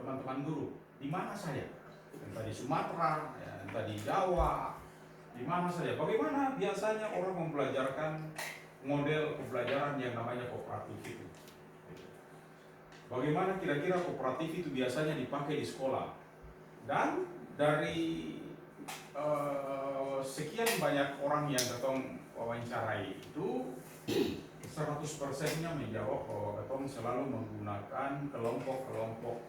teman-teman guru, di mana saja, entah di Sumatera, ya, entah di Jawa, di mana saja. Bagaimana biasanya orang mempelajarkan model pembelajaran yang namanya kooperatif itu? Bagaimana kira-kira kooperatif itu biasanya dipakai di sekolah? Dan dari sekian banyak orang yang ketong wawancarai itu 100%-nya menjawab bahwa ketong selalu menggunakan kelompok-kelompok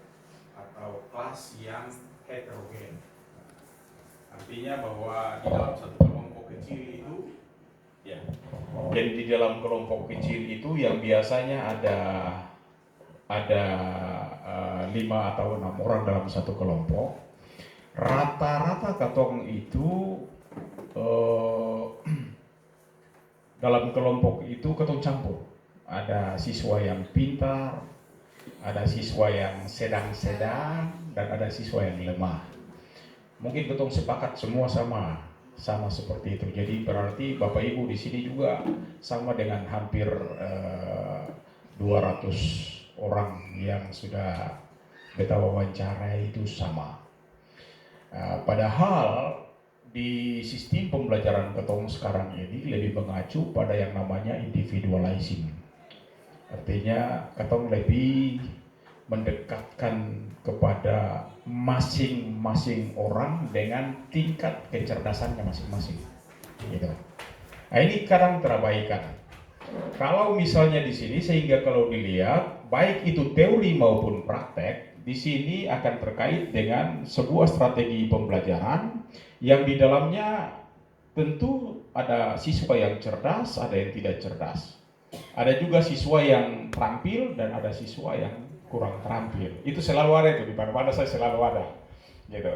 atau kelas yang heterogen. Artinya bahwa di dalam satu kelompok kecil itu, ya, jadi di dalam kelompok kecil itu yang biasanya ada 5 atau 6 orang dalam satu kelompok, rata-rata katong itu dalam kelompok itu ketong campur. Ada siswa yang pintar, ada siswa yang sedang-sedang, dan ada siswa yang lemah. Mungkin ketong sepakat semua sama seperti itu. Jadi berarti Bapak Ibu di sini juga sama dengan hampir 200 orang yang sudah kita wawancarai itu sama. Padahal di sistem pembelajaran ketong sekarang ini lebih mengacu pada yang namanya individualizing. Artinya ketong lebih mendekatkan kepada masing-masing orang dengan tingkat kecerdasannya masing-masing. Gitu. Nah, ini kadang terabaikan. Kalau misalnya di sini, sehingga kalau dilihat baik itu teori maupun praktek, di sini akan terkait dengan sebuah strategi pembelajaran yang di dalamnya tentu ada siswa yang cerdas, ada yang tidak cerdas. Ada juga siswa yang terampil dan ada siswa yang kurang terampil. Itu selalu ada itu, di mana-mana saya selalu ada. Gitu.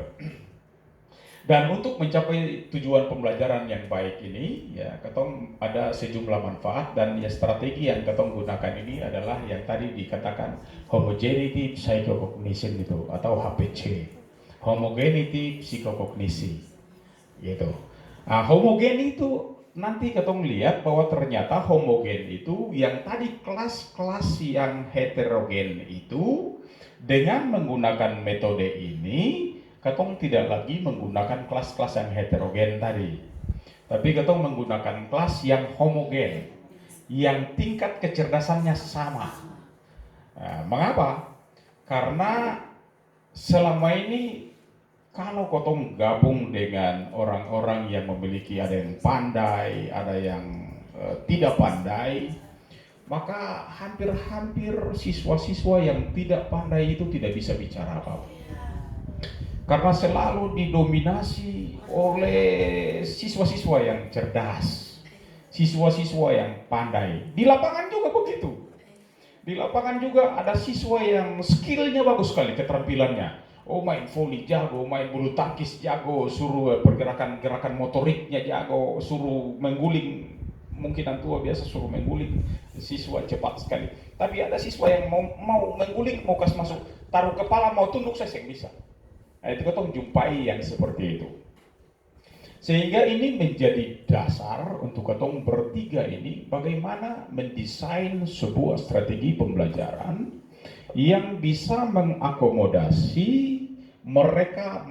Dan untuk mencapai tujuan pembelajaran yang baik ini, ya, ketong ada sejumlah manfaat, dan ya strategi yang ketong gunakan ini adalah yang tadi dikatakan homogeneity psychocognition itu atau HPC, homogeneity psikokognisi, gitu. Nah, homogen itu nanti ketong lihat bahwa ternyata homogen itu yang tadi kelas-kelas yang heterogen itu dengan menggunakan metode ini ketong tidak lagi menggunakan kelas-kelas yang heterogen tadi, tapi ketong menggunakan kelas yang homogen, yang tingkat kecerdasannya sama. Nah, mengapa? Karena selama ini kalau ketong gabung dengan orang-orang yang memiliki, ada yang pandai, ada yang tidak pandai, maka hampir-hampir siswa-siswa yang tidak pandai itu tidak bisa bicara apa-apa. Karena selalu didominasi oleh siswa-siswa yang cerdas, siswa-siswa yang pandai. Di lapangan juga begitu. Di lapangan juga ada siswa yang skillnya bagus sekali, keterampilannya. Oh, main volley jago, main bulu tangkis jago, suruh pergerakan-gerakan motoriknya jago, suruh mengguling, mungkin tua biasa suruh mengguling, siswa cepat sekali. Tapi ada siswa yang mau mengguling, mau kasih masuk, taruh kepala, mau tunduk, saya yang bisa. Nah, itu ketong jumpai yang seperti itu. Sehingga ini menjadi dasar untuk ketong bertiga ini bagaimana mendesain sebuah strategi pembelajaran yang bisa mengakomodasi mereka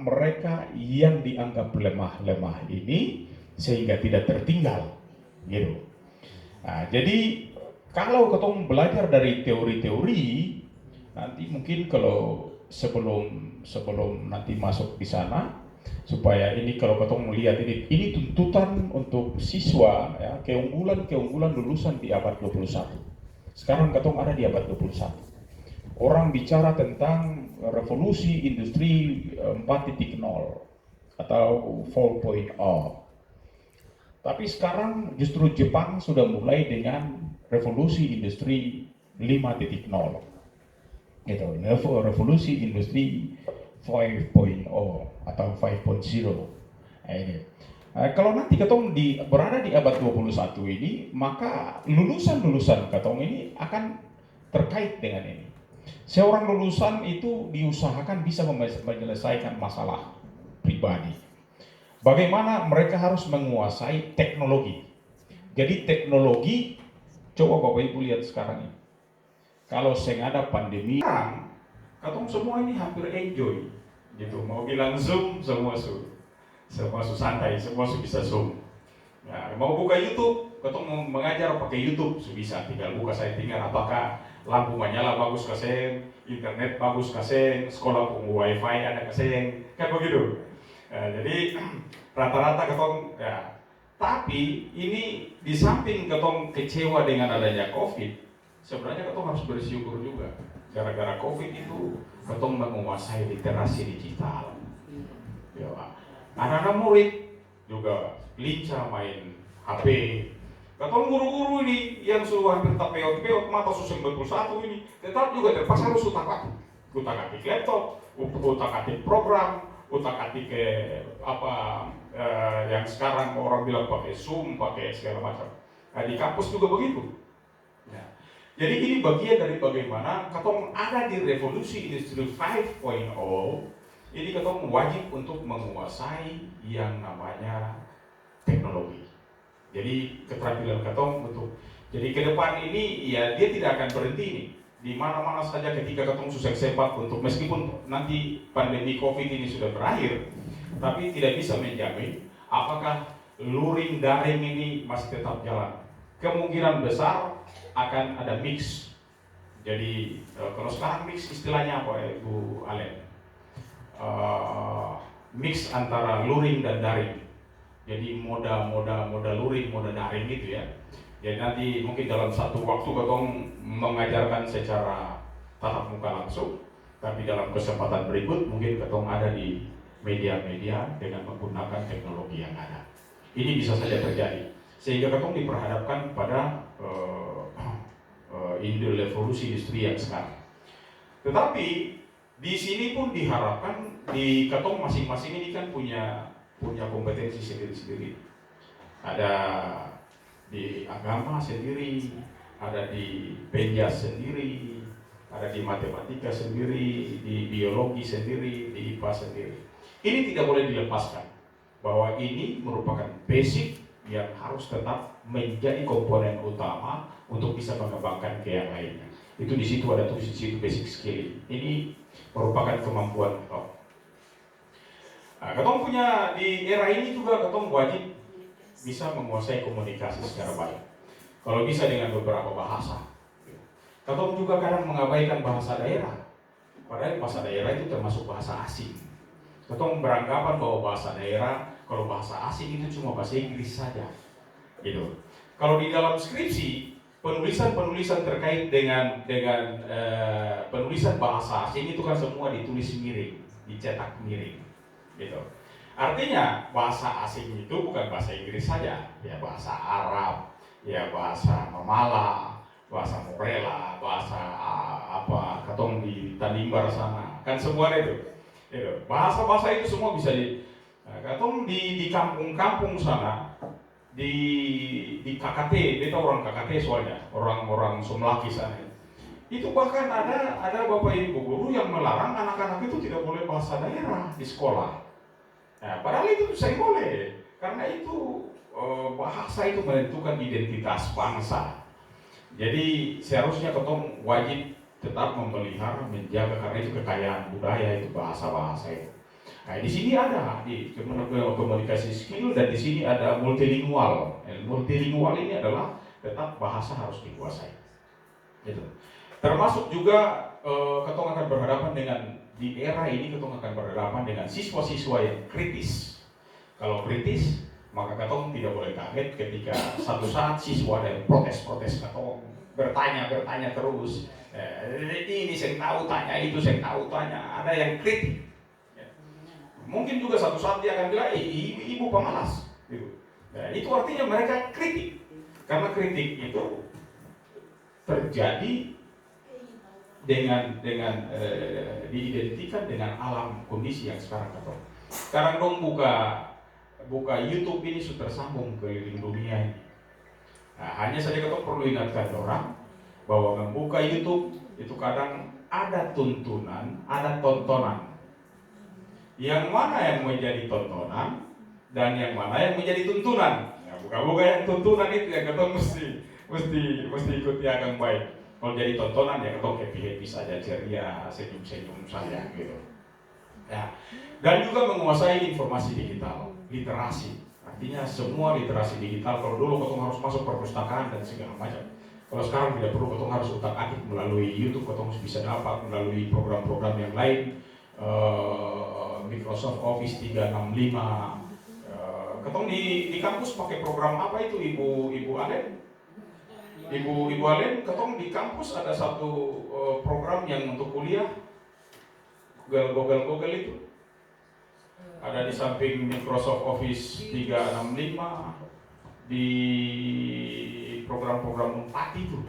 yang dianggap lemah-lemah ini sehingga tidak tertinggal, gitu. Nah, jadi kalau ketong belajar dari teori-teori, nanti mungkin kalau sebelum nanti masuk di sana, supaya ini kalau ketong melihat ini tuntutan untuk siswa, ya, keunggulan lulusan di abad 21. Sekarang ketong ada di abad 21. Orang bicara tentang revolusi industri 4.0 atau 4.0. Tapi sekarang justru Jepang sudah mulai dengan revolusi industri 5.0. Gitu, revolusi industri 5.0 atau 5.0. Nah, ini. Kalau nanti ketong berada di abad 21 ini, maka lulusan-lulusan ketong ini akan terkait dengan ini. Seorang lulusan itu diusahakan bisa menyelesaikan masalah pribadi. Bagaimana mereka harus menguasai teknologi. Jadi teknologi, coba Bapak Ibu lihat sekarang ini. Kalau ada pandemi, Katong semua ini hampir enjoy, gitu. Mau bilang Zoom, semua santai, semua bisa Zoom. Nah, mau buka YouTube, katong mau mengajar pakai YouTube, bisa tinggal buka settingan apakah lampu menyala bagus kaseng, internet bagus kaseng, sekolah pun wifi ada kaseng, kan begitu. Nah, jadi rata-rata katong ya. Tapi ini di samping katong kecewa dengan adanya COVID, sebenarnya katong harus bersyukur juga. Gara-gara COVID itu katong menguasai literasi digital. Ya, anak-anak murid juga lincah main HP. Katong guru-guru ini yang sudah hampir tak peot-peot mata susah betul satu ini, tetap juga terpaksa harus utak-atik laptop, utak-atik program, utak-atik yang sekarang orang bilang pakai Zoom, pakai segala macam. Nah, di kampus juga begitu. Ya. Jadi ini bagian dari bagaimana katong ada di revolusi industri 5.0. Ini katong wajib untuk menguasai yang namanya teknologi. Jadi keterampilan katong untuk jadi ke depan ini ya dia tidak akan berhenti nih. Di mana-mana saja ketika katong susah sempat untuk meskipun nanti pandemi COVID ini sudah berakhir, tapi tidak bisa menjamin apakah luring daring ini masih tetap jalan. Kemungkinan besar akan ada mix. Jadi kalau sekarang mix istilahnya apa ya Bu Alen? Mix antara luring dan daring. Jadi moda luring, moda daring gitu ya. Jadi nanti mungkin dalam satu waktu katong mengajarkan secara tatap muka langsung, tapi dalam kesempatan berikut mungkin katong ada di media-media dengan menggunakan teknologi yang ada. Ini bisa saja terjadi, sehingga katong diperhadapkan pada revolusi industri yang sekarang. Tetapi di sini pun diharapkan di katong masing-masing ini kan punya kompetensi sendiri-sendiri. Ada di agama sendiri, ada di penjas sendiri, ada di matematika sendiri, di biologi sendiri, di IPA sendiri. Ini tidak boleh dilepaskan bahwa ini merupakan basic yang harus tetap menjadi komponen utama untuk bisa mengembangkan ke yang lainnya. Itu di situ ada tulis di situ basic skill. Ini merupakan kemampuan kita. Nah, katong punya di era ini juga katong wajib bisa menguasai komunikasi secara baik. Kalau bisa dengan beberapa bahasa. Katong juga kadang mengabaikan bahasa daerah. Padahal bahasa daerah itu termasuk bahasa asing. Katong beranggapan bahwa bahasa daerah, kalau bahasa asing itu cuma bahasa Inggris saja. Gitu. Kalau di dalam skripsi, penulisan terkait dengan penulisan bahasa asing itu kan semua ditulis miring, dicetak miring. Gitu. Artinya bahasa asing itu bukan bahasa Inggris saja, ya bahasa Arab, ya bahasa Mamala, bahasa Morela, bahasa katong di Tanimbar sana, kan semua itu. Gitu. Bahasa-bahasa itu semua bisa katong di kampung-kampung sana, di KKT, beta orang KKT soalnya, orang Sumlaki sana. Itu bahkan ada bapak ibu guru yang melarang anak-anak itu tidak boleh bahasa daerah di sekolah. Nah, padahal itu saya boleh, karena itu bahasa itu menentukan identitas bangsa. Jadi seharusnya katong wajib tetap memelihara, menjaga karena itu kekayaan budaya itu bahasa-bahasa itu. Nah, di sini ada di komunikasi skill dan di sini ada multilingual. Multilingual ini adalah tetap bahasa harus dikuasai. Gitu. Termasuk juga katong akan berhadapan dengan di era ini katong akan berhadapan dengan siswa-siswa yang kritis. Kalau kritis, maka katong tidak boleh kaget ketika satu saat siswa ada yang protes katong bertanya terus. Ini saya tahu tanya, itu saya tahu tanya. Ada yang kritik. Mungkin juga satu saat dia akan bilang, ibu pemalas. Gitu. Nah, itu artinya mereka kritik. Karena kritik itu terjadi dengan diidentikan dengan alam kondisi yang sekarang katong. Sekarang dong buka YouTube ini sudah tersambung keliling dunia ini. Nah, hanya saja katong perlu ingatkan orang bahwa membuka YouTube itu kadang ada tuntunan, ada tontonan. Yang mana yang menjadi tontonan dan yang mana yang menjadi tuntunan. Nah, buka-buka yang tuntunan itu yang katong mesti ikuti akan baik. Kalau jadi tontonan ya ketong happy saja, ceria, senyum saja gitu. Ya. Dan juga menguasai informasi digital, literasi. Artinya semua literasi digital. Kalau dulu ketong harus masuk perpustakaan dan segala macam. Kalau sekarang tidak perlu, ketong harus utak-atik melalui YouTube, ketong bisa dapat melalui program-program yang lain, Microsoft Office 365. Ketong di kampus pakai program apa itu, Ibu Alen? Ibu Alen, ketong di kampus ada satu program yang untuk kuliah, Google itu. Ada di samping Microsoft Office 365, di program-program 4 itu.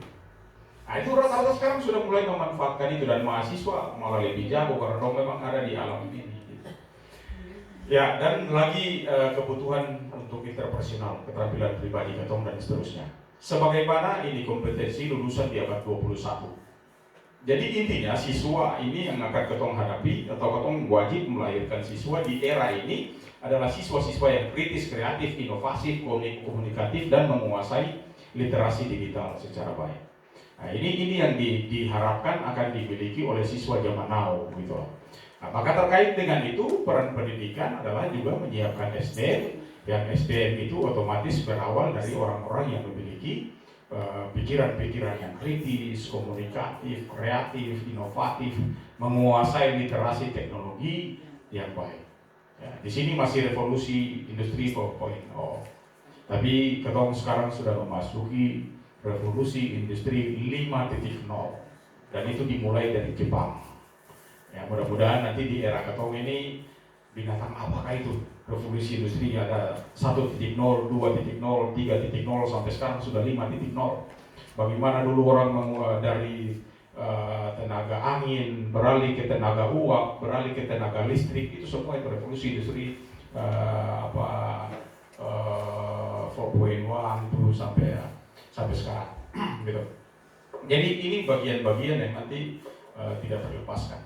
Nah itu rata-rata sekarang sudah mulai memanfaatkan itu, dan mahasiswa malah lebih jago karena dong memang ada di alam ini. Gitu. Ya, dan lagi kebutuhan untuk interpersonal, keterampilan pribadi, ketong dan seterusnya. Sebagaimana ini kompetensi lulusan di abad 21. Jadi intinya siswa ini yang akan ketong hadapi atau ketong wajib melahirkan siswa di era ini adalah siswa-siswa yang kritis, kreatif, inovatif, komunikatif, dan menguasai literasi digital secara baik. Nah ini yang diharapkan akan dimiliki oleh siswa zaman now gitu. Nah, maka terkait dengan itu peran pendidikan adalah juga menyiapkan SDM, yang SDM itu otomatis berawal dari orang-orang yang memiliki pikiran-pikiran yang kritis, komunikatif, kreatif, inovatif, menguasai literasi teknologi yang baik. Ya, di sini masih revolusi industri 4.0. Tapi ketong sekarang sudah memasuki revolusi industri 5.0, dan itu dimulai dari Jepang. Ya, mudah-mudahan nanti di era ketong ini binatang apakah itu? Revolusi industri ada 1.0, 2.0, 3.0 sampai sekarang sudah 5.0. Bagaimana dulu orang dari tenaga angin beralih ke tenaga uap, beralih ke tenaga listrik, itu semua itu revolusi industri 4.1 itu sampai sekarang. Gitu. Jadi ini bagian-bagian yang nanti tidak terlepaskan.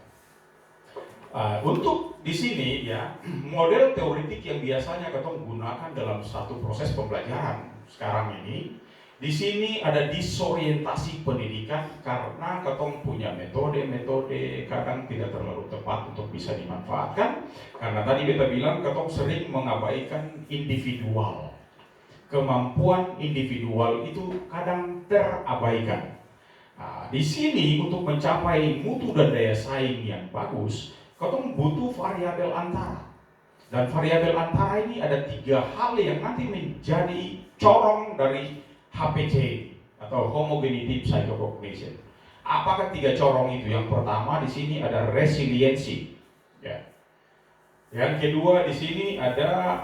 Untuk di sini ya, model teoretik yang biasanya ketong gunakan dalam satu proses pembelajaran sekarang ini, di sini ada disorientasi pendidikan karena ketong punya metode-metode kadang tidak terlalu tepat untuk bisa dimanfaatkan, karena tadi beta bilang ketong sering mengabaikan individual. Kemampuan individual itu kadang terabaikan. Nah, di sini untuk mencapai mutu dan daya saing yang bagus, ketong butuh variabel antara. Dan variabel antara ini ada 3 hal yang nanti menjadi corong dari HPC atau Homogeneity Psychocognition. Apakah 3 corong itu? Yang pertama di sini ada resiliensi. Ya. Yang kedua di sini ada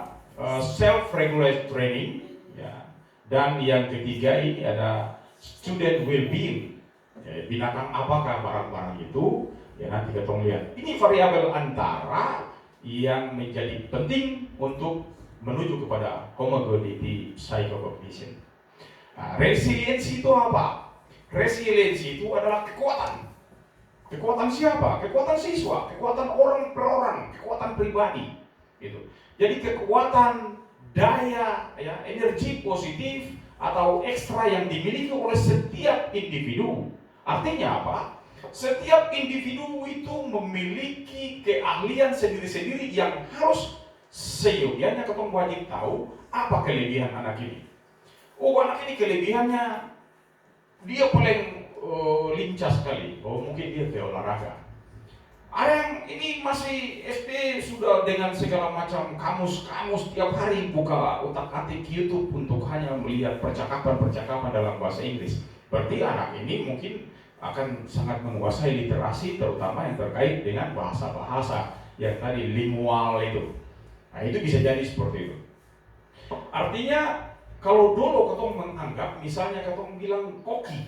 self-regulate training. Ya. Dan yang ketiga ini ada student well-being. Ya, binatang apakah barang-barang itu? Ya nanti ketong lihat. Ini variabel antara yang menjadi penting untuk menuju kepada homogeneity psychocognition. Nah, resiliensi itu apa? Resiliensi itu adalah kekuatan. Kekuatan siapa? Kekuatan siswa, kekuatan orang per orang, kekuatan pribadi. Gitu. Jadi kekuatan daya, ya, energi positif atau ekstra yang dimiliki oleh setiap individu. Artinya apa? Setiap individu itu memiliki keahlian sendiri-sendiri yang harus seyogianya ketong wajib tahu apa kelebihan anak ini. Oh, anak ini kelebihannya dia paling lincah sekali. Oh, mungkin dia olahraga. Ada yang ini masih SD sudah dengan segala macam kamus tiap hari buka utak-atik YouTube untuk hanya melihat percakapan dalam bahasa Inggris. Berarti anak ini mungkin akan sangat menguasai literasi, terutama yang terkait dengan bahasa-bahasa yang tadi lingual itu. Nah itu bisa jadi seperti itu. Artinya kalau dulu ketong menganggap, misalnya ketong bilang koki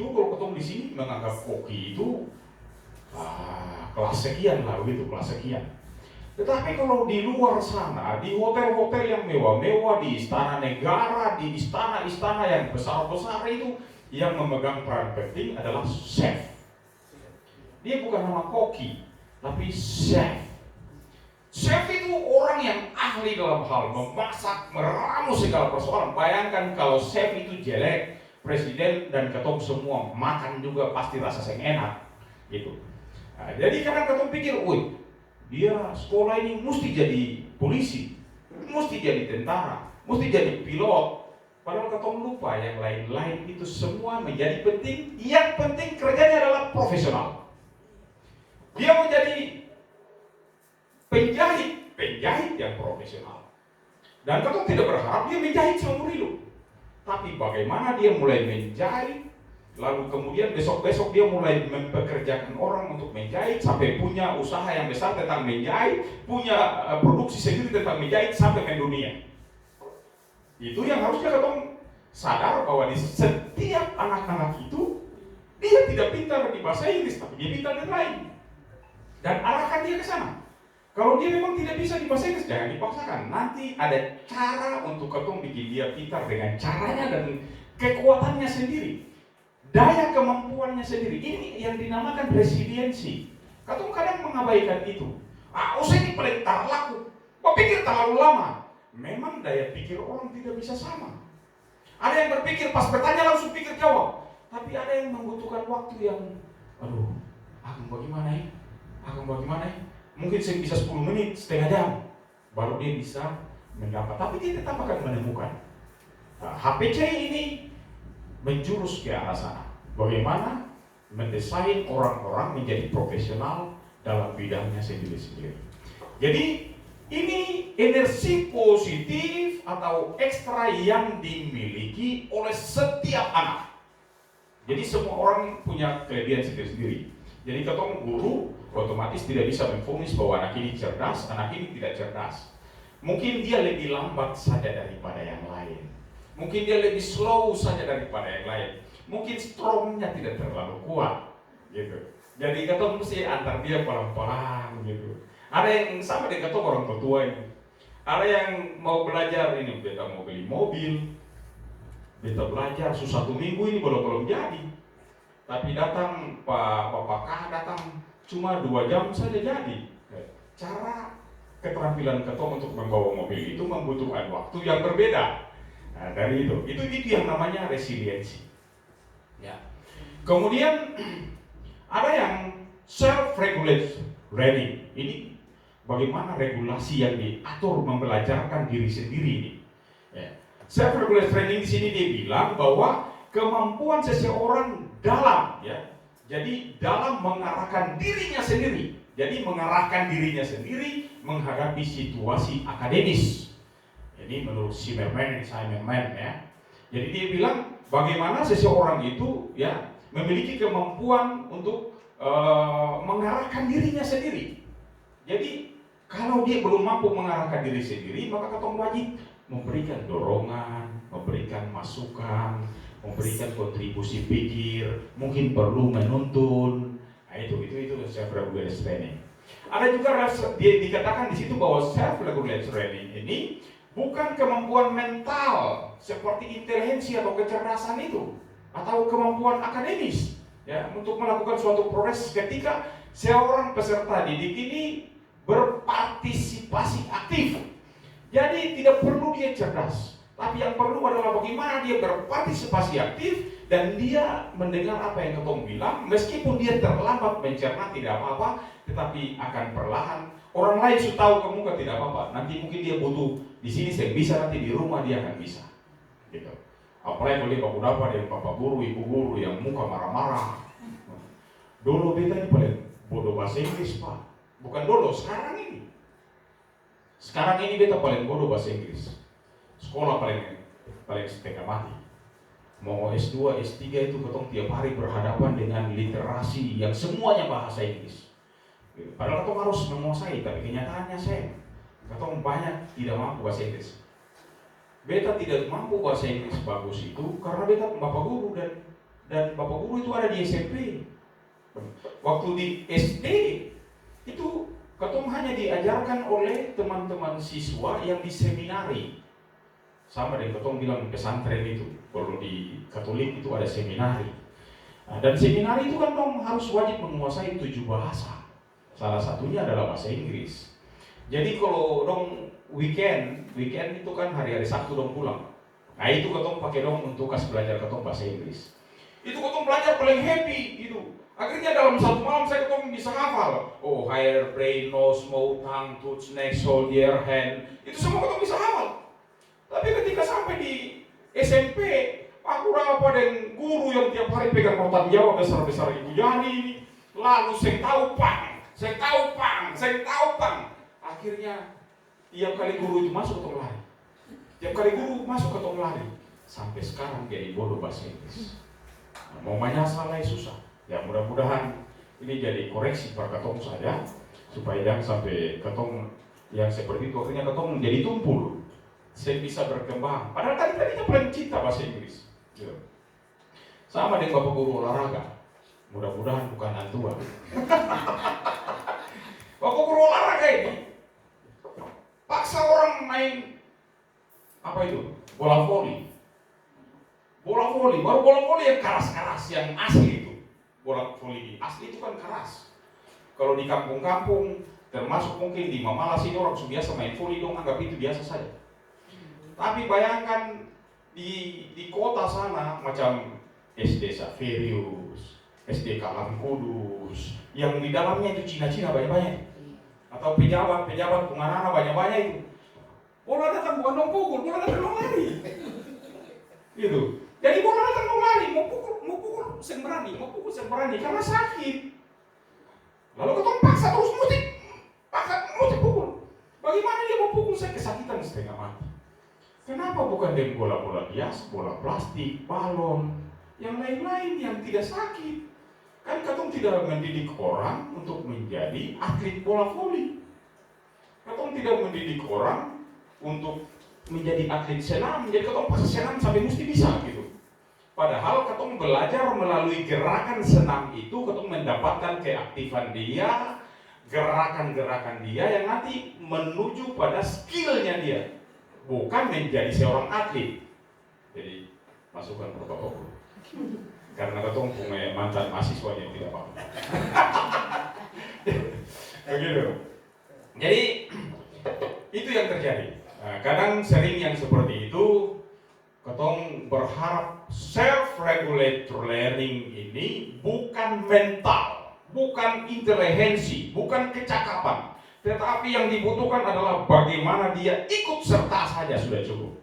itu kalau ketong di sini menganggap koki itu kelas sekian lah begitu, kelas sekian. Tetapi kalau di luar sana, di hotel-hotel yang mewah-mewah, di istana negara, di istana-istana yang besar-besar itu, yang memegang peran penting adalah chef. Dia bukan nama koki, tapi chef. Chef itu orang yang ahli dalam hal memasak, meramu segala persoalan. Bayangkan kalau chef itu jelek, presiden dan ketong semua makan juga pasti rasa yang enak gitu. Nah, jadi kadang ketong pikir, woi, dia sekolah ini mesti jadi polisi, mesti jadi tentara, mesti jadi pilot. Padahal ketong lupa yang lain-lain itu semua menjadi penting. Yang penting kerjanya adalah profesional. Dia mau jadi penjahit yang profesional. Dan ketong tidak berharap dia menjahit seumur hidup. Tapi bagaimana dia mulai menjahit, lalu kemudian besok-besok dia mulai mempekerjakan orang untuk menjahit, sampai punya usaha yang besar tentang menjahit, punya produksi sendiri tentang menjahit sampai mendunia. Itu yang harusnya ketong sadar bahwa di setiap anak-anak itu dia tidak pintar di bahasa Inggris, tapi dia pintar di lain. Dan arahkan dia ke sana. Kalau dia memang tidak bisa di bahasa Inggris, jangan dipaksakan. Nanti ada cara untuk ketong bikin dia pintar dengan caranya dan kekuatannya sendiri, daya kemampuannya sendiri. Ini yang dinamakan resiliensi. Ketong kadang mengabaikan itu. Usai ini paling tak laku, pikir terlalu lama. Memang daya pikir orang tidak bisa sama. Ada yang berpikir pas bertanya langsung pikir jawab. Tapi ada yang membutuhkan waktu yang, bagaimana ya? Mungkin saya bisa 10 menit, setengah jam, baru dia bisa mendapat. Tapi dia tetap akan menemukan. HPC ini menjurus ke arah sana. Bagaimana mendesain orang-orang menjadi profesional dalam bidangnya sendiri-sendiri. Jadi ini energi positif atau ekstra yang dimiliki oleh setiap anak. Jadi semua orang punya kelebihan sendiri-sendiri. Jadi ketong guru otomatis tidak bisa memfonis bahwa anak ini cerdas, anak ini tidak cerdas. Mungkin dia lebih lambat saja daripada yang lain. Mungkin dia lebih slow saja daripada yang lain. Mungkin strongnya tidak terlalu kuat, gitu. Jadi ketong mesti antar dia pelan-pelan, gitu. Ada yang sama dengan ketong orang tua ini. Ada yang mau belajar ini, beta mau beli mobil, beta belajar satu minggu ini belum jadi. Tapi datang Bapak Kah datang cuma 2 jam saja jadi. Cara keterampilan ketong untuk membawa mobil itu membutuhkan waktu yang berbeda. Nah, dari itu yang namanya resiliensi. Ya. Kemudian ada yang self-regulate learning. Ini bagaimana regulasi yang diatur membelajarkan diri sendiri ini. Ya. Self-regulate training di sini dia bilang bahwa kemampuan seseorang dalam, ya, jadi dalam mengarahkan dirinya sendiri. Jadi mengarahkan dirinya sendiri menghadapi situasi akademis. Ini menurut Zimmerman ya. Jadi dia bilang bagaimana seseorang itu ya memiliki kemampuan untuk mengarahkan dirinya sendiri. Jadi kalau dia belum mampu mengarahkan diri sendiri, maka ketong wajib memberikan dorongan, memberikan masukan, memberikan kontribusi pikir, mungkin perlu menuntun. Nah, itu self-regulation training. Ada juga dikatakan di situ bahwa self-regulation training ini bukan kemampuan mental seperti intelijensi atau kecerdasan itu, atau kemampuan akademis ya untuk melakukan suatu proses ketika seorang peserta didik ini berpartisipasi aktif. Jadi tidak perlu dia cerdas, tapi yang perlu adalah bagaimana dia berpartisipasi aktif dan dia mendengar apa yang ketong bilang, meskipun dia terlambat mencerna tidak apa-apa, tetapi akan perlahan. Orang lain sudah tahu kamu kan tidak apa-apa. Nanti mungkin dia butuh di sini saya bisa, nanti di rumah dia akan bisa. Gitu. Apalagi kalau dia baku dapat dari bapak guru, ibu guru yang muka marah-marah. Dulu beta ini paling bodoh bahasa Inggris pak. Bukan dulu, sekarang ini. Sekarang ini beta paling bodoh bahasa Inggris. Sekolah paling setengah mati. Mau S2, S3 itu ketong tiap hari berhadapan dengan literasi yang semuanya bahasa Inggris. Padahal ketong harus menguasai, tapi kenyataannya ketong banyak tidak mampu bahasa Inggris. Beta tidak mampu bahasa Inggris bagus itu karena beta bapak guru dan bapak guru itu ada di SMP. Waktu di SD itu ketong hanya diajarkan oleh teman-teman siswa yang di seminari. Sama dengan ketong bilang pesantren itu, kalau di Katolik itu ada seminari. Nah, dan seminari itu kan dong harus wajib menguasai 7 bahasa. Salah satunya adalah bahasa Inggris. Jadi kalau dong weekend itu kan hari-hari Sabtu dong pulang. Nah itu ketong pakai dong untuk kas belajar ketong bahasa Inggris. Itu ketong belajar paling happy gitu. Akhirnya dalam satu malam saya ketong bisa hafal. Oh, higher brain, nose, mouth, tongue, tooth, neck, shoulder, hand. Itu semua ketong bisa hafal. Tapi ketika sampai di SMP, aku rapat dengan guru yang tiap hari pegang rotan Jawa besar-besar Ibu Yani ini. Lalu saya tahu pang. Akhirnya tiap kali guru itu masuk ketong lari. Tiap kali guru masuk ke tong lari, sampai sekarang jadi bodoh bahasa Inggris. Nah, mau salah susah. Ya mudah-mudahan ini jadi koreksi per ketong saja, supaya jangan sampai ketong yang seperti itu akhirnya ketong menjadi tumpul. Saya bisa berkembang. Padahal tadinya paling cinta bahasa Inggris. Gitu. Sama dengan bapak guru olahraga. Mudah-mudahan bukan antua. Bapak guru olahraga ini paksa orang main apa itu? Bola voli, baru bola voli yang keras-keras, yang asli itu. Bola voli asli itu kan keras. Kalau di kampung-kampung, termasuk mungkin di Mamalas ini orang sudah biasa main voli dong, anggap itu biasa saja. Tapi bayangkan di kota sana, macam SD Saverius, SD Kalam Kudus, yang di dalamnya itu Cina-Cina banyak-banyak. Atau pejabat pengarana banyak-banyak itu. Bola datang bukan dong pukul, bola datang dong lari. Gitu. Jadi bola datang dong lari, mau pukul sembrani karena sakit. Lalu ketong paksa terus mutik pukul. Bagaimana dia mau pukul, saya kesakitan setengah mati. Kenapa bukan dengan bola-bola biasa, bola plastik, balon, yang lain-lain yang tidak sakit? Kan ketong tidak mendidik orang untuk menjadi atlet bola voli. Ketong tidak mendidik orang untuk menjadi atlet senam, jadi ketong pas senam sampai mesti bisa gitu. Padahal ketong belajar melalui gerakan senam itu, ketong mendapatkan keaktifan dia, gerakan-gerakan dia yang nanti menuju pada skillnya dia, bukan menjadi seorang atlet. Jadi masukkan protokol. Karena ketong punya mantan mahasiswa yang tidak paham. Begitu. Jadi itu yang terjadi. Nah, kadang sering yang seperti itu, ketong berharap self-regulated learning ini bukan mental, bukan intelijensi, bukan kecakapan, tetapi yang dibutuhkan adalah bagaimana dia ikut serta saja sudah cukup.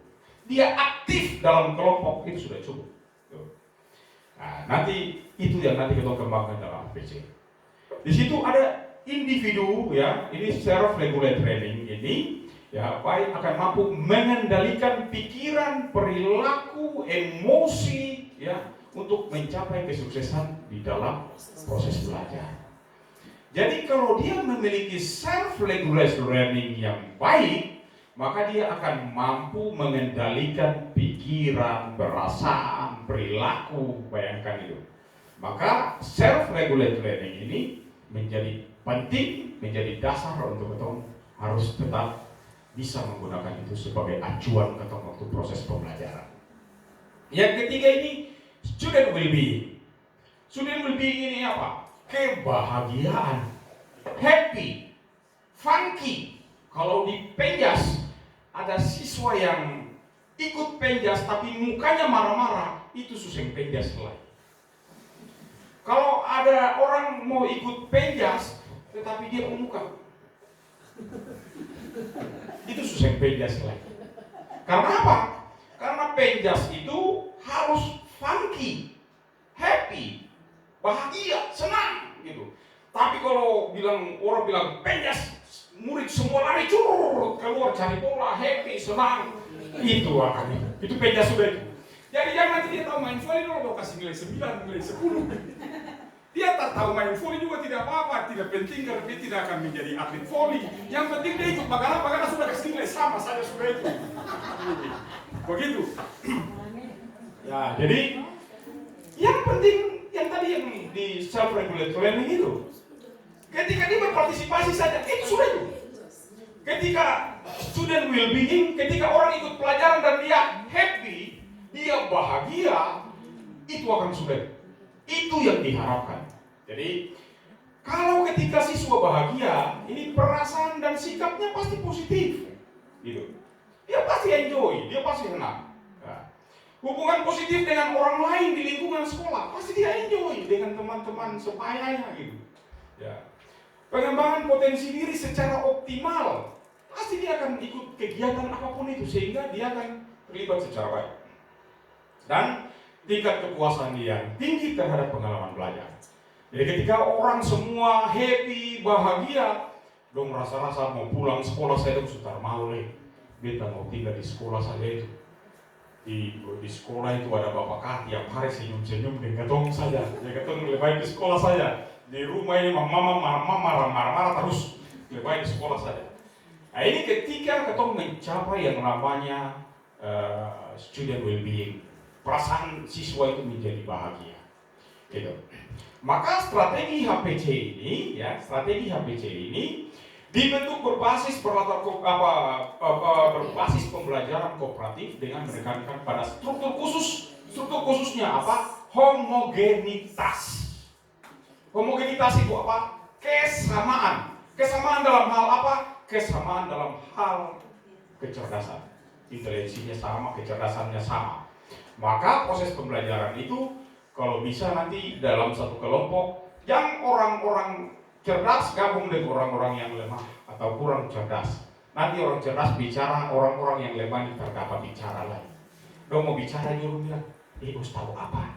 Dia aktif dalam kelompok itu sudah cukup. Nah, nanti itu yang nanti kita kembangkan dalam PC. Di situ ada individu ya, ini self-regulated training ini ya baik akan mampu mengendalikan pikiran, perilaku, emosi ya untuk mencapai kesuksesan di dalam proses belajar. Jadi kalau dia memiliki self-regulated learning yang baik, maka dia akan mampu mengendalikan pikiran, perasaan, perilaku, bayangkan itu. Maka self-regulated learning ini menjadi penting, menjadi dasar untuk kita harus tetap bisa menggunakan itu sebagai acuan kita waktu proses pembelajaran. Yang ketiga ini student well-being. Student well-being ini apa? Kebahagiaan, happy, funky. Kalau di penjas ada siswa yang ikut penjas tapi mukanya marah-marah, itu susah penjas lagi. Kalau ada orang mau ikut penjas tetapi dia pemuka, itu susah penjas lagi. Karena apa? Karena penjas itu harus funky, happy, bahagia, senang gitu. Tapi kalau orang bilang penjas, murid semua lari curut keluar cari bola, happy, senang, itu akan itu penjas sudah itu. Jadi jangan nanti dia tahu main volley dulu kasih nilai 9, nilai 10. Dia tak tahu main volley juga tidak apa-apa, tidak penting karena dia tidak akan menjadi atlet volley. Yang penting dia ikut bagaimana sudah kasih nilai sama saja sudah itu. Begitu. Ya, jadi yang penting yang tadi yang di self-regulated learning itu, ketika dia berpartisipasi saja itu sudah itu. Ketika student well-being, ketika orang ikut pelajaran dan dia happy, dia bahagia, itu akan sudah. Itu yang diharapkan. Jadi kalau ketika siswa bahagia, ini perasaan dan sikapnya pasti positif, gitu. Dia pasti enjoy, dia pasti senang. Nah, Hubungan positif dengan orang lain di lingkungan sekolah, pasti dia enjoy dengan teman-teman sebayanya gitu. Ya. Pengembangan potensi diri secara optimal, pasti dia akan ikut kegiatan apapun itu sehingga dia akan terlibat secara baik. Dan tingkat kepuasan yang tinggi terhadap pengalaman belajar. Jadi ketika orang semua happy, bahagia, dong rasa-rasa mau pulang sekolah saya dong sudah mau beta mau tinggal di sekolah saja itu. Di sekolah itu ada bapak kak tiap hari senyum-senyum dengan ketong saja. Ya ketong lebih baik di sekolah saja. Di rumah ini mama marah-marah terus. Lebih baik di sekolah saja. Nah ini ketika ketong mencapai yang namanya student well-being, perasaan siswa itu menjadi bahagia. Gitu. Maka strategi HPC ini dibentuk berbasis berbasis pembelajaran kooperatif dengan menekankan pada struktur khususnya apa? Homogenitas. Homogenitas itu apa? Kesamaan dalam hal apa? Kesamaan dalam hal kecerdasan. Intelijensinya sama, kecerdasannya sama. Maka proses pembelajaran itu kalau bisa nanti dalam satu kelompok yang orang-orang cerdas gabung dengan orang-orang yang lemah atau kurang cerdas. Nanti orang cerdas bicara, orang-orang yang lemah terdapat bicara lain. Dong mau bicara nyuruh bilang, Bos tahu apa?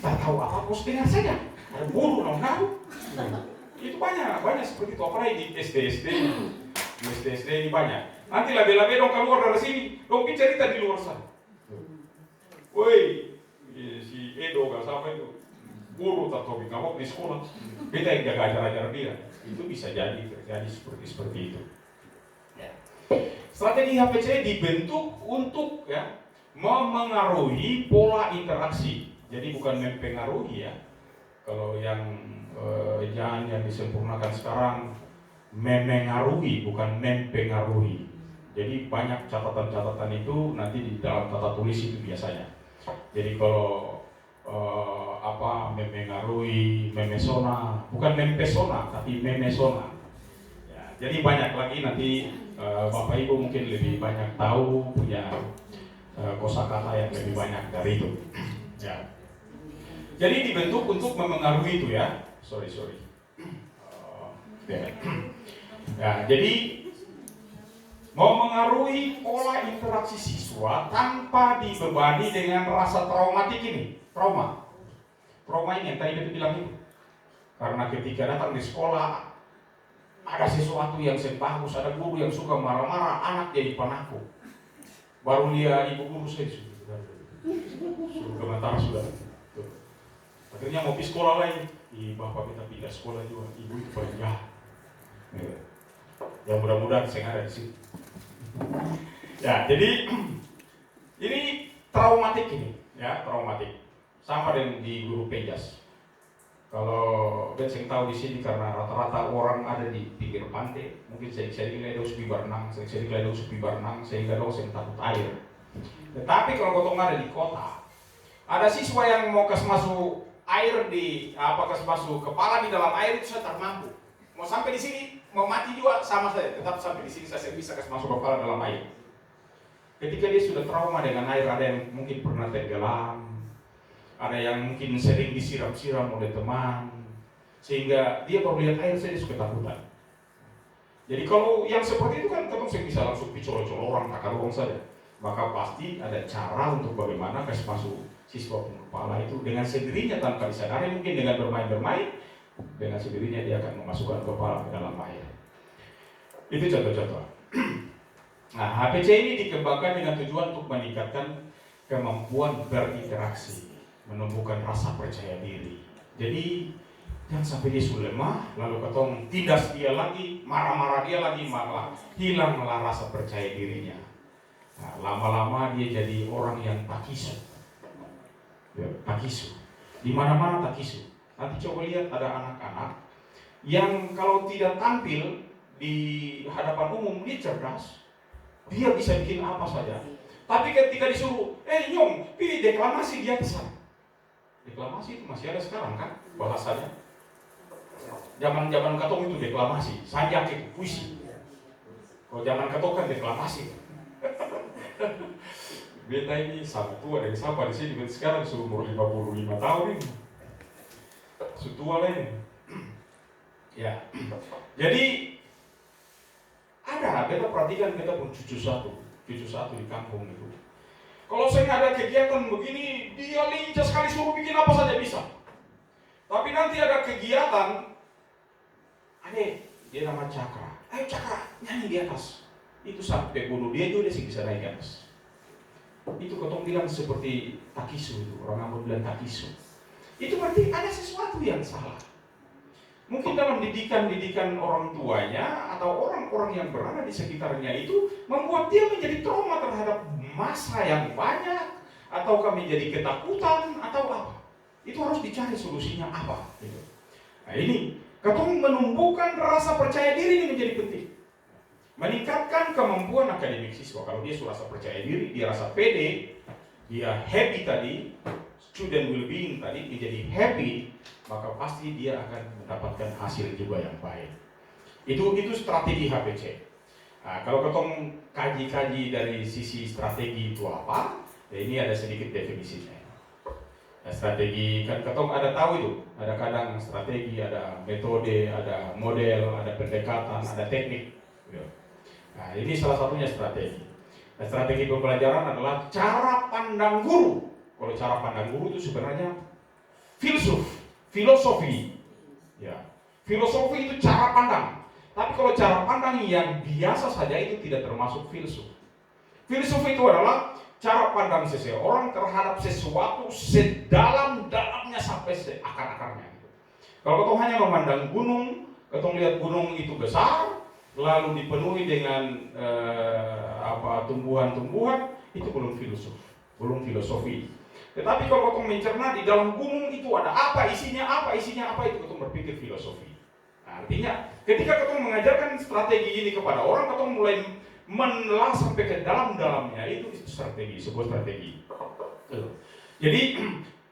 Tak tahu apa, Bos dengar saja. Ada guru dong tahu. Itu banyak seperti itu. Apalagi di SD ini banyak. Nanti labe-labe dong keluar dari sini, dong cerita di luar sana. Woi, si Edo gak sampai itu. Guru tak tahu ngabok di sekolah, kita yang jaga acara-acara dia, itu bisa jadi terjadi seperti itu. Ya. Strategi HPC dibentuk untuk memengaruhi pola interaksi, jadi bukan mempengaruhi ya. Kalau yang yang disempurnakan sekarang memengaruhi bukan mempengaruhi. Jadi banyak catatan-catatan itu nanti di dalam tata tulis itu biasanya. Jadi kalau memengaruhi, memesona, bukan mempesona tapi memesona. Ya, jadi banyak lagi nanti Bapak Ibu mungkin lebih banyak tahu punya kosakata yang lebih banyak dari itu. Ya. Jadi dibentuk untuk memengaruhi itu ya. Sorry. Ya, jadi memengaruhi pola interaksi siswa tanpa dibebani dengan rasa traumatik ini. Trauma ini yang tadi kita bilang itu. Karena ketika datang di sekolah ada sesuatu yang bagus, ada guru yang suka marah-marah, anak jadi penakut. Baru dia ibu guru saya sudah gemetar sudah. Akhirnya mau pergi sekolah lain, bapak kita pindah sekolah juga, ibu itu paling jahat. Ya mudah-mudahan saya ada di sini. Ya, jadi ini traumatik ini, ya traumatik. Sama dengan di guru penjas. Kalau saya tahu di sini karena rata-rata orang ada di pinggir pantai, mungkin sering-sering ada sepi berenang, sehingga dosen takut air. Tetapi kalau kotong ada di kota, ada siswa yang mau masuk air masuk kepala di dalam air itu saya tak mampu. Mau sampai di sini, mau mati juga sama saya, tetap sampai di sini saya bisa masuk kepala dalam air. Ketika dia sudah trauma dengan air, ada yang mungkin pernah tenggelam, ada yang mungkin sering disiram-siram oleh teman, sehingga dia baru lihat air saja suka ketakutan. Jadi kalau yang seperti itu kan saya bisa langsung picolol orang, takar uang saja. Maka pasti ada cara untuk bagaimana masuk siswa kepala itu dengan sendirinya tanpa disadari, mungkin dengan bermain-bermain, dengan sendirinya dia akan memasukkan kepala ke dalam air. Itu contoh-contoh. Nah, HPC ini dikembangkan dengan tujuan untuk meningkatkan kemampuan berinteraksi, menumbuhkan rasa percaya diri. Jadi jangan sampai dia sudah lemah, lalu ketong tindas dia lagi, marah-marah dia lagi, malah hilanglah rasa percaya dirinya. Nah, lama-lama dia jadi orang yang takisu. Takisu. Di mana-mana takisu. Nanti coba lihat ada anak-anak yang kalau tidak tampil di hadapan umum dia cerdas, dia bisa bikin apa saja. Tapi ketika disuruh, Nyong, pilih deklamasi dia kesal. Deklamasi itu masih ada sekarang kan bahasanya. Zaman katong itu deklamasi, sajak itu puisi. Kalau zaman katong kan deklamasi. Beta ini sangat tua dari siapa di sini, beta sekarang seumur 55 tahun ini. Sutua lah ini. Ya. Jadi beta perhatikan beta pun cucu satu di kampung itu. Kalau saya nggak ada kegiatan begini, dia lincah sekali suruh bikin apa saja bisa. Tapi nanti ada kegiatan, dia nama Cakra. Ayo Cakra, nyanyi di atas. Itu sampai bunuh dia juga dia bisa naik ke atas. Itu ketong bilang seperti takisu itu, orang Ambon bilang takisu. Itu berarti ada sesuatu yang salah. Mungkin dalam didikan orang tuanya atau orang-orang yang berada di sekitarnya itu membuat dia menjadi trauma terhadap masa yang banyak, ataukah menjadi ketakutan atau apa. Itu harus dicari solusinya apa. Gitu. Nah ini, ketong menumbuhkan rasa percaya diri ini menjadi penting. Meningkatkan kemampuan akademik siswa. Kalau dia rasa percaya diri, dia rasa pede, dia happy tadi, student well-being tadi menjadi happy, maka pasti dia akan mendapatkan hasil juga yang baik. Itu strategi HPC. Nah, kalau ketong kaji dari sisi strategi itu apa? Ya ini ada sedikit definisinya. Nah, strategi kan ketong ada tahu itu, ada kadang strategi, ada metode, ada model, ada pendekatan, ada teknik. Nah, ini salah satunya strategi. Nah, strategi pembelajaran adalah cara pandang guru. Kalau cara pandang guru itu sebenarnya filosofi. Ya, filosofi itu cara pandang. Tapi kalau cara pandang yang biasa saja itu tidak termasuk filsuf. Filsuf itu adalah cara pandang seseorang terhadap sesuatu sedalam-dalamnya sampai seakar-akarnya. Kalau ketong hanya memandang gunung, ketong lihat gunung itu besar, lalu dipenuhi dengan tumbuhan-tumbuhan, itu belum filsuf, belum filosofi. Tetapi kalau ketong mencerna di dalam gunung itu ada apa isinya, itu ketong berpikir filosofi. Nah, artinya ketika ketong mengajarkan strategi ini kepada orang, ketong mulai menelah sampai ke dalam-dalamnya, itu strategi, sebuah strategi. Jadi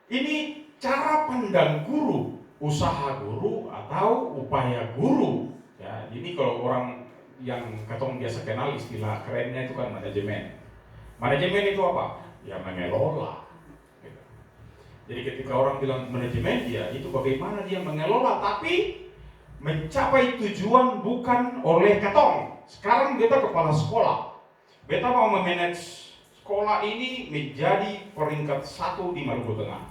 ini cara pandang guru, usaha guru atau upaya guru. Ya, ini kalau orang yang ketong biasa kenal istilah kerennya itu kan manajemen. Manajemen itu apa? Ya mengelola. Gitu. Jadi ketika orang bilang manajemen, ya itu bagaimana dia mengelola, tapi mencapai tujuan bukan oleh ketong. Sekarang beta kepala sekolah, beta mau memanage sekolah ini menjadi peringkat 1 di Maluku Tengah.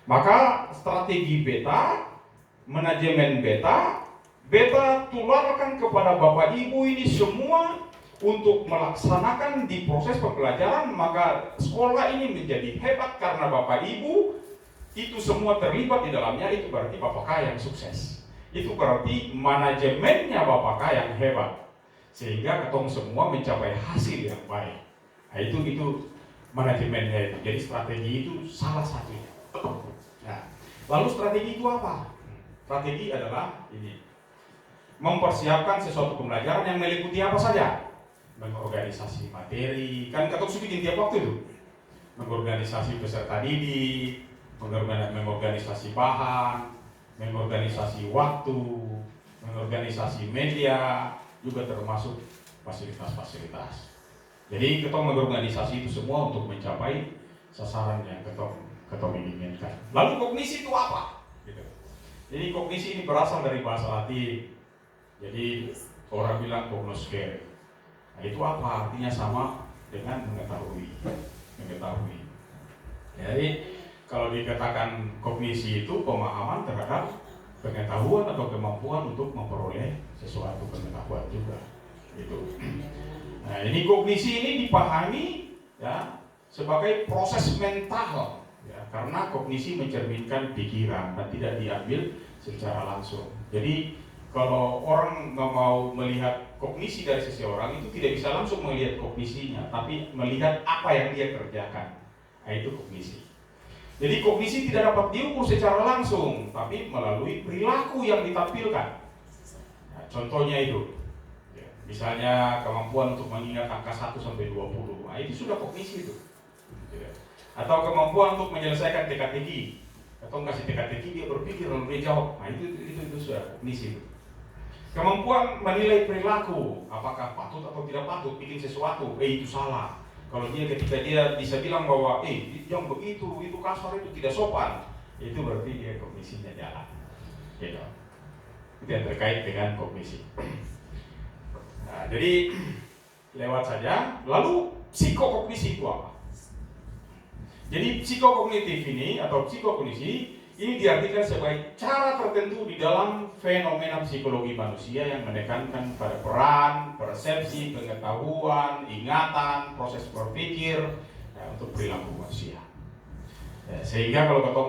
Maka strategi beta, manajemen beta tularkan kepada Bapak Ibu ini semua untuk melaksanakan di proses pembelajaran. Maka sekolah ini menjadi hebat karena Bapak Ibu itu semua terlibat di dalamnya. Itu berarti Bapak K yang sukses. Itu berarti manajemennya Bapak K yang hebat, sehingga ketong semua mencapai hasil yang baik. Nah, itu manajemennya itu. Jadi strategi itu salah satunya. Nah, lalu strategi itu apa? Strategi adalah ini, mempersiapkan sesuatu pembelajaran yang meliputi apa saja. Mengorganisasi materi, kan ketong sudah bikin tiap waktu itu. Mengorganisasi peserta didik, mengorganisasi bahan, mengorganisasi waktu, mengorganisasi media, juga termasuk fasilitas-fasilitas. Jadi ketong mengorganisasi itu semua untuk mencapai sasaran yang ketong inginkan. Lalu kognisi itu apa? Gitu. Jadi kognisi ini berasal dari bahasa Latin. Jadi orang bilang cognoscere. Nah, itu apa? Artinya sama dengan mengetahui. Jadi kalau dikatakan kognisi itu pemahaman terhadap pengetahuan atau kemampuan untuk memperoleh sesuatu pengetahuan juga. Gitu. Nah, ini kognisi ini dipahami ya sebagai proses mental ya, karena kognisi mencerminkan pikiran dan tidak diambil secara langsung. Jadi kalau orang mau melihat kognisi dari seseorang itu tidak bisa langsung melihat kognisinya, tapi melihat apa yang dia kerjakan. Nah, itu kognisi. Jadi kognisi tidak dapat diukur secara langsung, tapi melalui perilaku yang ditampilkan. Nah, contohnya itu, ya, misalnya kemampuan untuk mengingat angka 1 sampai 20. Nah, itu sudah kognisi itu. Ya. Atau kemampuan untuk menyelesaikan teka-teki. Atau kasih teka-teki dia berpikir lalu dia jawab. Nah, itu sudah kognisi itu. Kemampuan menilai perilaku, apakah patut atau tidak patut bikin sesuatu, itu salah. Kalau dia ketika dia bisa bilang bahwa yang begitu, itu kasar, itu tidak sopan, itu berarti dia kognisinya jalan. Gitu. Itu yang terkait dengan kognisi. Nah, jadi lewat saja. Lalu psikokognisi itu apa? Jadi psikokognitif ini atau psikokognisi ini diartikan sebagai cara tertentu di dalam fenomena psikologi manusia yang menekankan pada peran, persepsi, pengetahuan, ingatan, proses berpikir untuk perilaku manusia. Sehingga kalau kita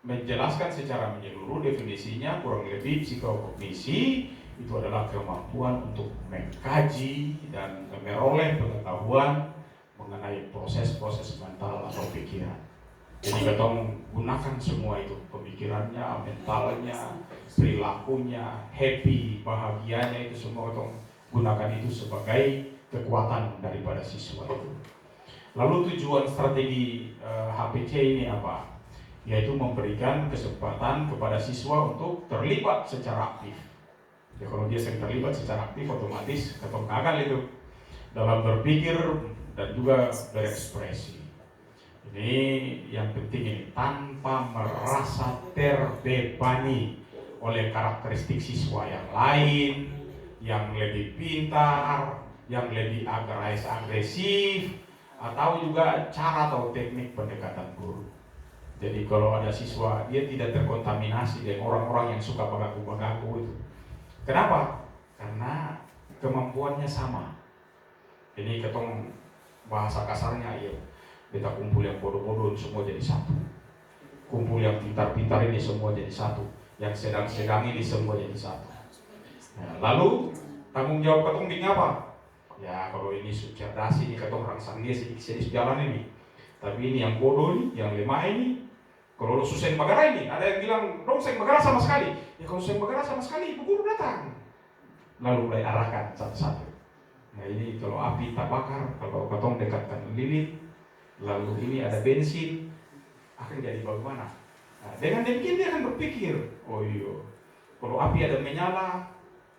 menjelaskan secara menyeluruh definisinya, kurang lebih psikokognisi itu adalah kemampuan untuk mengkaji dan meroleh pengetahuan mengenai proses-proses mental atau pikiran. Jadi kita gunakan semua itu, pemikirannya, mentalnya, perilakunya, happy, bahagianya, itu semua kita gunakan itu sebagai kekuatan daripada siswa itu. Lalu tujuan strategi HPC ini apa? Yaitu memberikan kesempatan kepada siswa untuk terlibat secara aktif. Ya, kalau dia sering terlibat secara aktif, otomatis kita gagal itu dalam berpikir dan juga berekspresi. Ini yang penting ini, tanpa merasa terbebani oleh karakteristik siswa yang lain, yang lebih pintar, yang lebih agresif, atau juga cara atau teknik pendekatan guru. Jadi kalau ada siswa, dia tidak terkontaminasi dengan orang-orang yang suka bagaku-bagaku itu. Kenapa? Karena kemampuannya sama. Jadi ketong bahasa kasarnya, ya, kita kumpul yang bodoh-bodoh semua jadi satu, kumpul yang pintar-pintar ini semua jadi satu, yang sedang-sedang ini semua jadi satu. Nah, lalu tanggung jawab ketong bikin apa? Ya kalau ini cerdas ini ketong rangsang dia sedikit jalan ini, tapi ini yang bodoh ini, yang lemah ini, kalau lo susah bagara ini, ada yang bilang dong saya bagara sama sekali. Ya kalau saya bagara sama sekali, ibu guru datang. Lalu mulai arahkan satu-satu. Nah ini kalau api tak bakar, kalau ketong dekatkan lilin, lalu ini ada bensin, akan jadi bagaimana? Nah, dengan demikian dia akan berpikir, oh iya, kalau api ada menyala,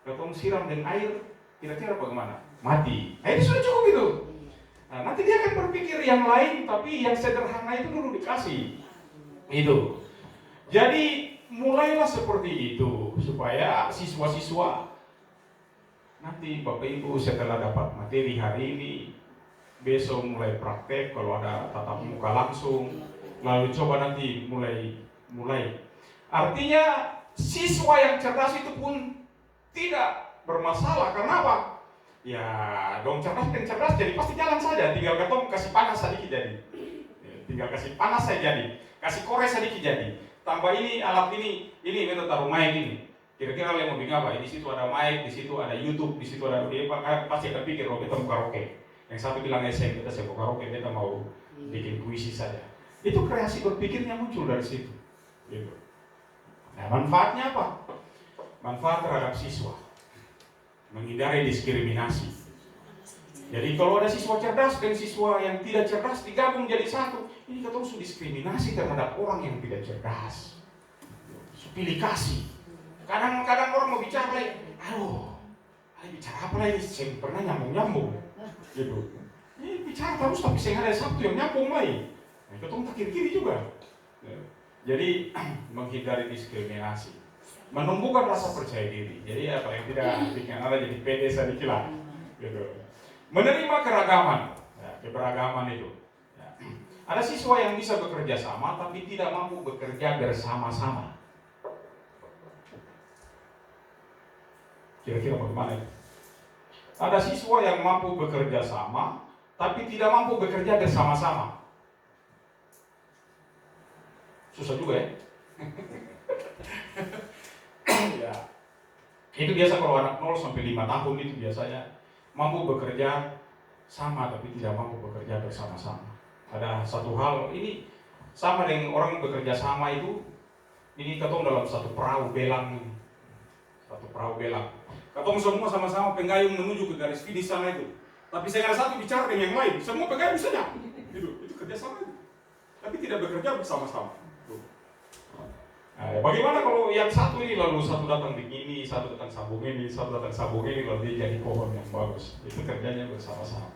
ketong siram dengan air, kira-kira bagaimana? Mati. Nah ini sudah cukup itu. Nah nanti dia akan berpikir yang lain, tapi yang sederhana itu dulu dikasih. Itu. Jadi mulailah seperti itu, supaya siswa-siswa nanti Bapak Ibu setelah dapat materi hari ini, besok mulai praktek kalau ada tatap muka langsung, lalu coba nanti mulai. Artinya siswa yang cerdas itu pun tidak bermasalah. Karena apa? Ya dong cerdas dan cerdas jadi pasti jalan saja. Tinggal ketong kasih panas sedikit jadi. Tinggal kasih panas saja jadi. Kasih kores sedikit jadi. Tambah ini alat ini kita taruh mic ini. Kira-kira kalian mau bikin apa? Di situ ada mic, di situ ada YouTube, di situ ada dia pasti akan pikir kalau kita mau karaoke. Yang satu bilang SM, kita mau karaoke, kita mau bikin puisi saja. Itu kreasi berpikirnya muncul dari situ. Gitu. Nah, manfaatnya apa? Manfaat terhadap siswa, menghindari diskriminasi. Jadi kalau ada siswa cerdas dan siswa yang tidak cerdas digabung jadi satu, ini kita harus diskriminasi terhadap orang yang tidak cerdas. Pilih kasih. Kadang-kadang orang mau bicara, aduh, bicara apa lagi? Saya pernah nyambung-nyambung. Gitu. Ini bicara terus tapi saya ada satu yang nyambung lagi. Nah, kita tak kiri-kiri juga. Jadi menghindari diskriminasi, menumbuhkan rasa percaya diri. Jadi apa yang tidak bikin Anda jadi pede sedikit lah. Gitu. Menerima keragaman, ya, keberagaman itu. Ya. Ada siswa yang bisa bekerja sama tapi tidak mampu bekerja bersama-sama. Kira-kira bagaimana itu? Ada siswa yang mampu bekerja sama, tapi tidak mampu bekerja bersama-sama. Susah juga ya. Ya. Itu biasa kalau anak 0 sampai 5 tahun itu biasanya mampu bekerja sama, tapi tidak mampu bekerja bersama-sama. Ada satu hal, ini sama dengan orang bekerja sama itu, ini ketong dalam satu perahu belang ini. Satu perahu belang. Ketong semua sama-sama penggayung menuju ke garis finish sana itu. Tapi saya ada satu bicara dengan yang lain, semua penggayung saja. Itu kerjasama itu. Tapi tidak bekerja bersama-sama. Nah, bagaimana kalau yang satu ini lalu satu datang begini, satu datang sambung ini, lalu dia jadi pohon yang bagus. Itu kerjanya bersama-sama.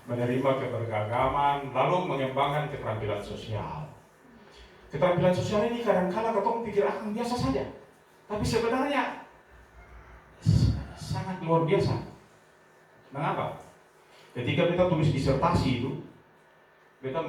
menerima keberagaman, lalu mengembangkan keterampilan sosial. Keterampilan sosial ini kadang-kala ketong pikir akan biasa saja, tapi sebenarnya sangat luar biasa. Mengapa? Ketika kita tulis disertasi itu, kita